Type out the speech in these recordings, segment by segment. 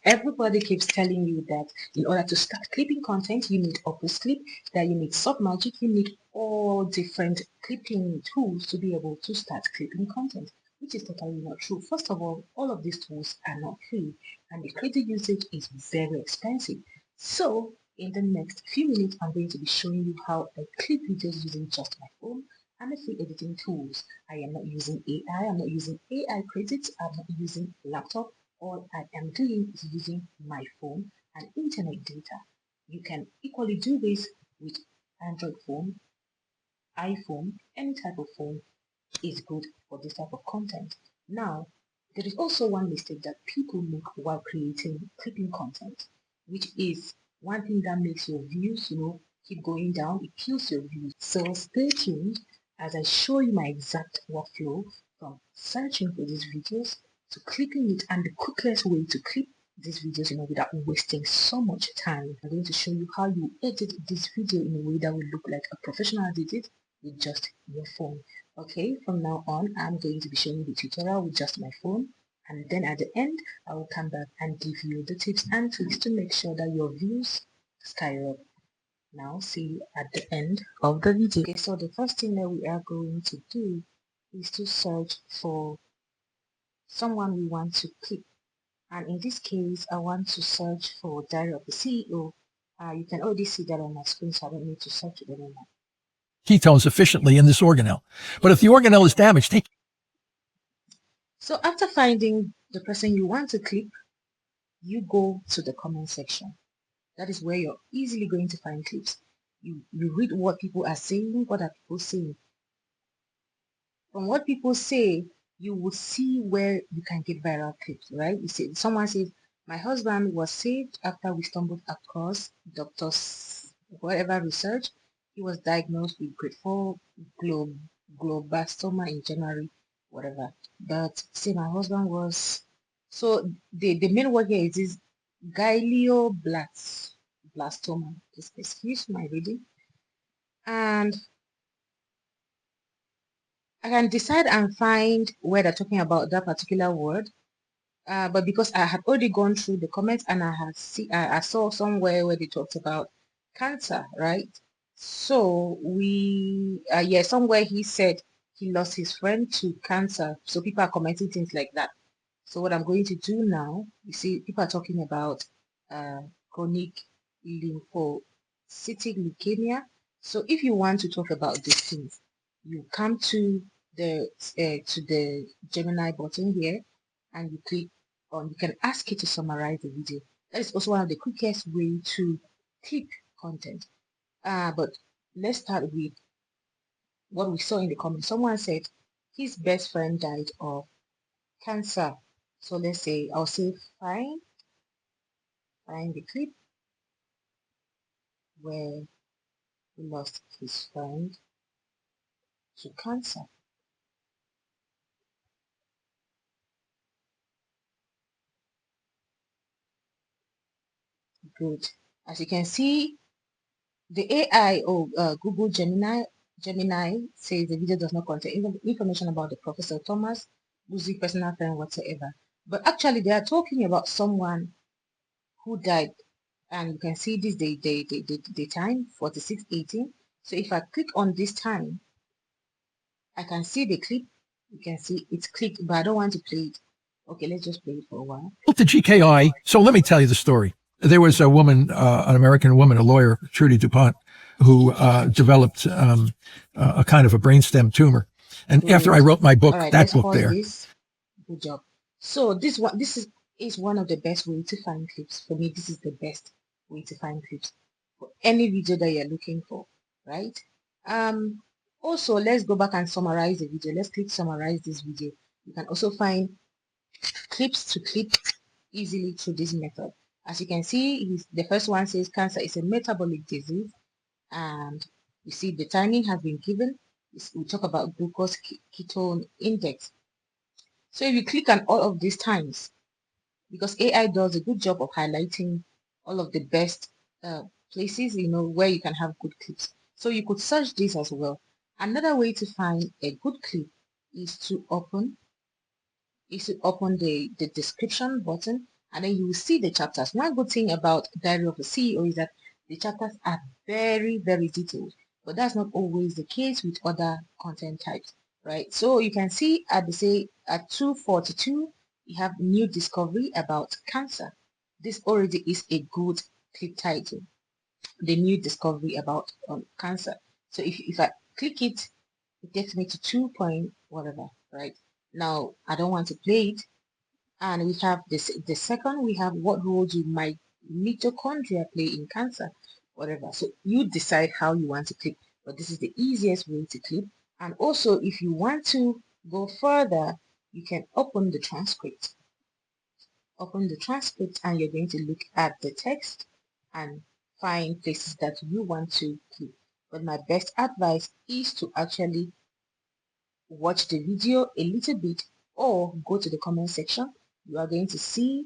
Everybody keeps telling you that in order to start clipping content, you need Opus Clip, that you need Submagic, you need all different clipping tools to be able to start clipping content, which is totally not true. First of all of these tools are not free, and the credit usage is very expensive. So in the next few minutes, I'm going to be showing you how I clip videos using just my phone and the free editing tools. I am not using AI, I'm not using AI credits, I'm not using laptop. All I am doing is using my phone and internet data. You can equally do this with Android phone, iPhone, any type of phone is good for this type of content. Now, there is also one mistake that people make while creating clipping content, which is one thing that makes your views, keep going down. It kills your views. So stay tuned as I show you my exact workflow from searching for these videos to clipping it and the quickest way to clip these videos, without wasting so much time. I'm going to show you how you edit this video in a way that will look like a professional did it with just your phone. Okay, from now on, I'm going to be showing you the tutorial with just my phone, and then at the end, I will come back and give you the tips and tricks to make sure that your views skyrocket. Now, see you at the end of the video. Okay, so the first thing that we are going to do is to search for someone we want to click. And in this case, I want to search for Diary of the CEO. You can already see that on my screen, so I don't need to search it anymore. Ketones efficiently in this organelle. But if the organelle is damaged, take. So after finding the person you want to clip, you go to the comment section. That is where you're easily going to find clips. You read what people are saying. What are people saying? From what people say, you will see where you can get viral clips, right? You see, someone says, my husband was saved after we stumbled across doctor's whatever research. He was diagnosed with grade 4 glioblastoma in January, whatever. But say my husband was, so the main word here is this glioblastoma. Just excuse my reading. And I can decide and find where they're talking about that particular word. But because I had already gone through the comments and I saw somewhere where they talked about cancer, right? So somewhere he said he lost his friend to cancer. So people are commenting things like that. So what I'm going to do now, you see, people are talking about chronic lymphocytic leukemia. So if you want to talk about these things, you come to the Gemini button here, and you click on. You can ask it to summarize the video. That is also one of the quickest way to clip content. But let's start with what we saw in the comments. Someone said his best friend died of cancer. So let's say I'll say find the clip where he lost his friend to cancer. Good. As you can see, the AI or Google Gemini says the video does not contain information about the Professor Thomas Buzzi personal friend whatsoever. But actually, they are talking about someone who died, and you can see this the time 46:18. So if I click on this time, I can see the clip. You can see it's clicked, but I don't want to play it. Okay, let's just play it for a while. The GKI. So let me tell you the story. There was a woman, an American woman, a lawyer, Trudy DuPont, who developed a kind of a brainstem tumor. And Good. after I wrote my book, right, that book there. This. Good job. So this is one of the best way to find clips. For me, this is the best way to find clips for any video that you're looking for, right? Also, let's go back and summarize the video. Let's click summarize this video. You can also find clips to clip easily through this method. As you can see, the first one says cancer is a metabolic disease, and you see the timing has been given. We talk about glucose ketone index. So if you click on all of these times, because AI does a good job of highlighting all of the best places, where you can have good clips. So you could search this as well. Another way to find a good clip is to open the description button, and then you will see the chapters. One good thing about Diary of a CEO is that the chapters are very, very detailed, but that's not always the case with other content types, right? So you can see at the say at 242, you have new discovery about cancer. This already is a good clip title, the new discovery about cancer. So if I click it, it takes me to 2 point whatever, right? Now I don't want to play it, and we have this. The second, we have what role do mitochondria play in cancer, whatever. So you decide how you want to click, but this is the easiest way to click. And also, if you want to go further, you can open the transcript. Open the transcript, and you're going to look at the text and find places that you want to click. But my best advice is to actually watch the video a little bit or go to the comment section. You are going to see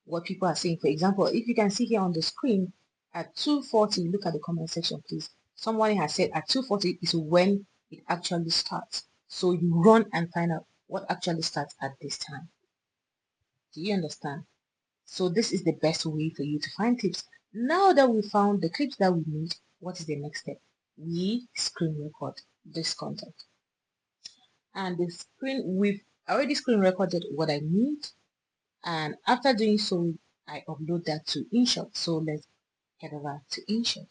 what people are saying. For example, if you can see here on the screen at 2:40, look at the comment section, please. Someone has said at 2:40 is when it actually starts. So you run and find out what actually starts at this time. Do you understand? So this is the best way for you to find clips. Now that we found the clips that we need, what is the next step? We screen record this content. And we've already screen recorded what I need, and after doing so I upload that to InShot. So let's head over to InShot.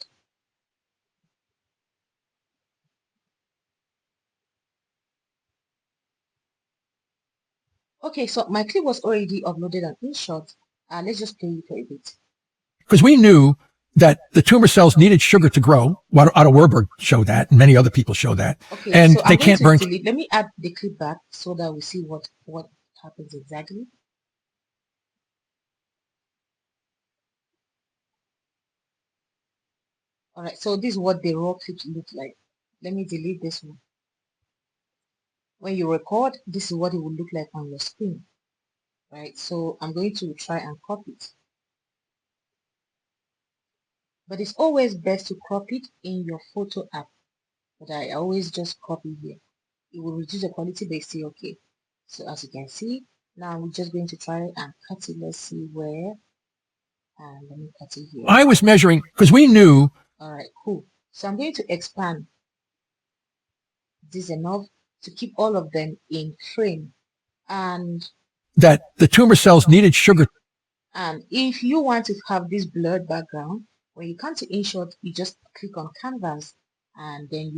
Okay, so my clip was already uploaded on InShot. Let's just play it for a bit. Because we knew that the tumor cells needed sugar to grow. Otto Warburg showed that, and many other people show that. Okay, and so they can't burn. Let me add the clip back so that we see what happens exactly. All right, so this is what the raw clips look like. Let me delete this one. When you record, this is what it will look like on your screen, right? So I'm going to try and copy it. But it's always best to crop it in your photo app. But I always just copy here. It will reduce the quality, but it's still okay. So as you can see, now we're just going to try and cut it. Let's see where. And let me cut it here. I was measuring because we knew. All right, cool. So I'm going to expand this enough to keep all of them in frame. And that the tumor cells needed sugar. And if you want to have this blurred background, when you come to InShot, you just click on Canvas, and then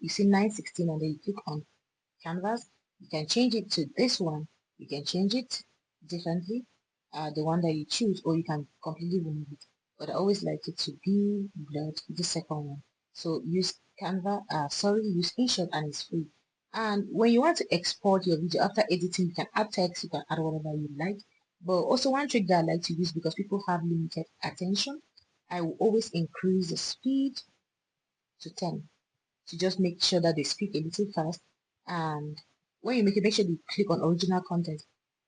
you see 916, and then you click on Canvas. You can change it to this one. You can change it differently, the one that you choose, or you can completely remove it. But I always like it to be blurred, the second one. So use use InShot, and it's free. And when you want to export your video after editing, you can add text, you can add whatever you like. But also one trick that I like to use, because people have limited attention, I will always increase the speed to 10 to just make sure that they speak a little fast. And when you make it, make sure you click on original content,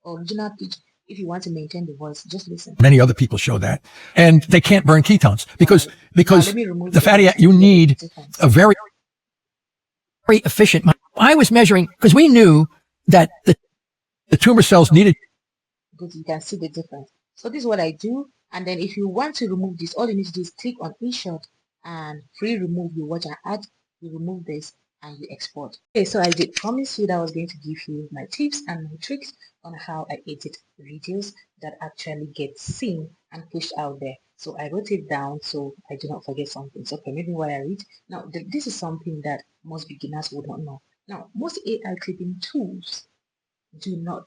original pitch. If you want to maintain the voice, just listen. Many other people show that, and they can't burn ketones because the fatty you need a very efficient. I was measuring because we knew that the tumor cells needed. Good, you can see the difference. So this is what I do. And then if you want to remove this, all you need to do is click on InShot and free remove. You watch and add, you remove this, and you export. Okay, so I did promise you that I was going to give you my tips and my tricks on how I edit videos that actually get seen and pushed out there. So I wrote it down so I do not forget something. So maybe what I read. Now, this is something that most beginners would not know. Now, most AI clipping tools do not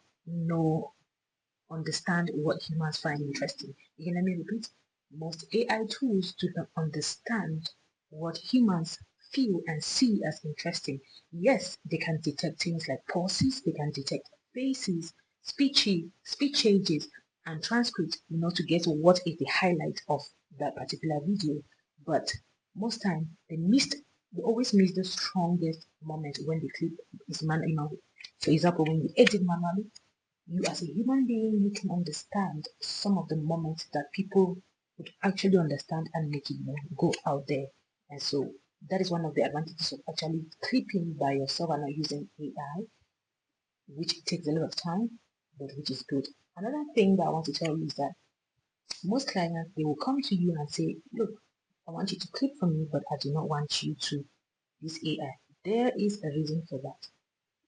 understand what humans find interesting. Again, let me repeat. Most AI tools do not understand what humans feel and see as interesting. Yes, they can detect things like pauses, they can detect faces, speech changes, and transcripts, to get what is the highlight of that particular video. But most time, they always miss the strongest moment when the clip is manual. For example, when you edit manually, you as a human being, you can understand some of the moments that people would actually understand and make it go out there. And so that is one of the advantages of actually clipping by yourself and not using AI, which takes a lot of time, but which is good. Another thing that I want to tell you is that most clients, they will come to you and say, look, I want you to clip for me, but I do not want you to use AI. There is a reason for that.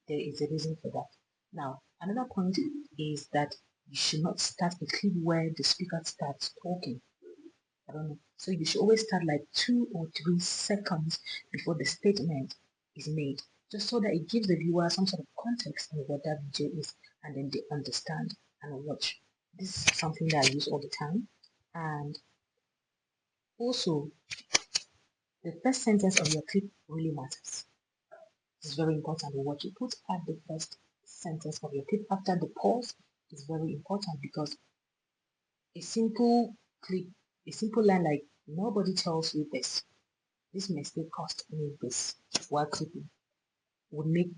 There is a reason for that. Now, another point is that you should not start a clip where the speaker starts talking. I don't know. So you should always start like 2 or 3 seconds before the statement is made, just so that it gives the viewer some sort of context on what that video is, and then they understand and watch. This is something that I use all the time. And also, the first sentence of your clip really matters. It's very important. What you put at the first sentence of your clip after the pause is very important, because a simple clip, a simple line like "nobody tells you this, this mistake cost me this" while clipping would make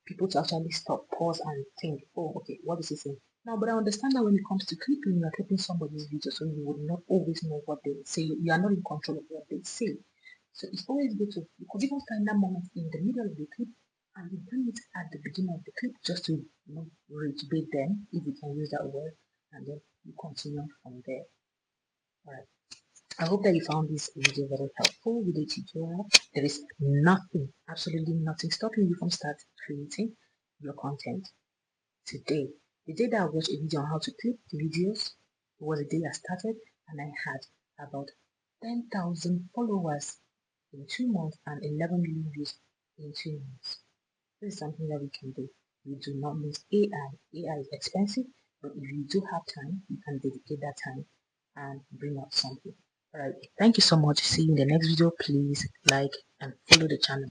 people to actually stop, pause, and think, oh, okay, what is he saying? Now, but I understand that when it comes to clipping, you are clipping somebody's video, so you would not always know what they say. You are not in control of what they say. So it's always good to, you could even find that moment in the middle of the clip and you bring it at the beginning of the clip, just to, reach bait them, if you can use that word, and then you continue from there. All right. I hope that you found this video very helpful with the tutorial. There is nothing, absolutely nothing stopping you from start creating your content today. The day that I watched a video on how to clip videos was the day I started, and I had about 10,000 followers in 2 months and 11 million views in 2 months. This is something that we can do. We do not use AI. AI is expensive, but if you do have time, you can dedicate that time and bring out something. Alright, thank you so much. See you in the next video. Please like and follow the channel.